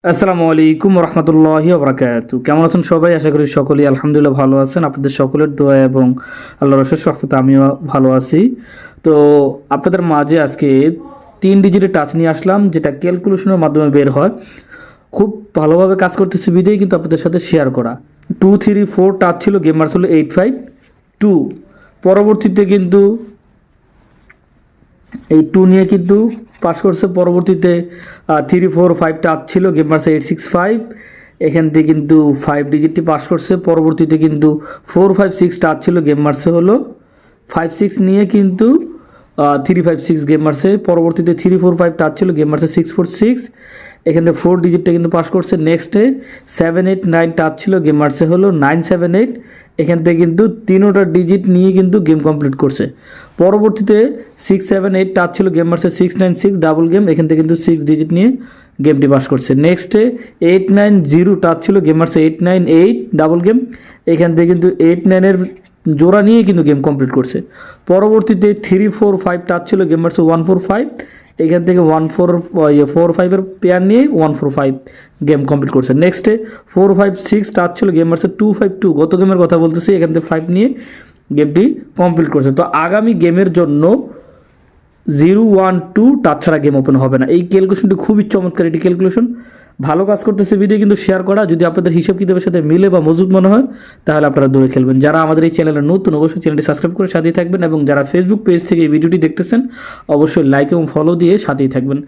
আসসালামু আলাইকুম রহমতুল্লাহি ওবরাকাতু। কেমন আছেন সবাই? আশা করি সকলেই আলহামদুলিল্লাহ ভালো আছেন। আপনাদের সকলের দোয়া এবং আল্লাহর অশেষ রহমতে আমিও ভালো আছি। তো আপনাদের মাঝে আজকে 3 ডিজিটের টাচ নিয়ে আসলাম, যেটা ক্যালকুলেশনের মাধ্যমে বের হয়। খুব ভালোভাবে কাজ করতেছে বিধেই কিন্তু আপনাদের সাথে শেয়ার করা। 2 3 4 টাচ ছিল, গেম মার্স হলো 8 5 2। পরবর্তীতে কিন্তু এই 2 নিয়ে কিন্তু পাস করছে। পরবর্তীতে 3 4 5 টাচ ছিল, গেম মারছে 8 6 5। এখান থেকে কিন্তু 5 ডিজিটটি পাস করছে। পরবর্তীতে কিন্তু 4 5 6 টাচ ছিল, গেম মারছে হলো 5 6 নিয়ে কিন্তু 3 5 6 গেম মারছে। পরবর্তীতে 3 4 5 টাচ ছিল, গেম মারছে 6 4 6। এখান থেকে 4 ডিজিটটা কিন্তু পাস করছে। নেক্সটে 7 8 9 টাচ ছিল, গেম মারছে হলো 9 7 8। এখান থেকে কিন্তু তিনোটা ডিজিট নিয়ে কিন্তু গেম কমপ্লিট করছে। পরবর্তীতে 6 7 8 টাচ ছিল, গেম মারছে 6 9 6 ডাবল গেম। এখান থেকে কিন্তু 6 ডিজিট নিয়ে গেমটি পাস করছে। নেক্সটে 8 9 0 টাচ ছিল, গেম মারছে 8 9 8 ডাবল গেম। এখান থেকে কিন্তু 8 9 এর জোড়া নিয়ে কিন্তু গেম কমপ্লিট করছে। পরবর্তীতে 3 4 5 টাচ ছিল, গেম মারছে 1 4 5। এখান থেকে 4 5 এর পেয়ার নিয়ে 1 4 5 গেম কমপ্লিট করছে। নেক্সটে 4 5 6 টাচ ছিল, গেম মারছে 2 5 2। গত গেমের কথা বলতেছি। এখান থেকে 5 নিয়ে গেমটি কমপ্লিট করছে। তো আগামী গেমের জন্য 0 1 2 টাচ ছাড়া গেম ওপেন হবে না। এই ক্যালকুলেশনটি খুবই চমৎকার। এটি ক্যালকুলেশন ভালো কাজ করতেছে ভিডিও কিন্তু শেয়ার করা। যদি আপনাদের হিসাব কিতাবের সাথে মিলে বা মজুদ মনে হয় তাহলে আপনারা দৌড়ে খেলবেন। যারা আমাদের এই চ্যানেলে নতুন অবশ্যই চ্যানেলটি সাবস্ক্রাইব করে সাথেই থাকবেন, এবং যারা ফেসবুক পেজ থেকে এই ভিডিওটি দেখতেছেন অবশ্যই লাইক এবং ফলো দিয়ে সাথেই থাকবেন।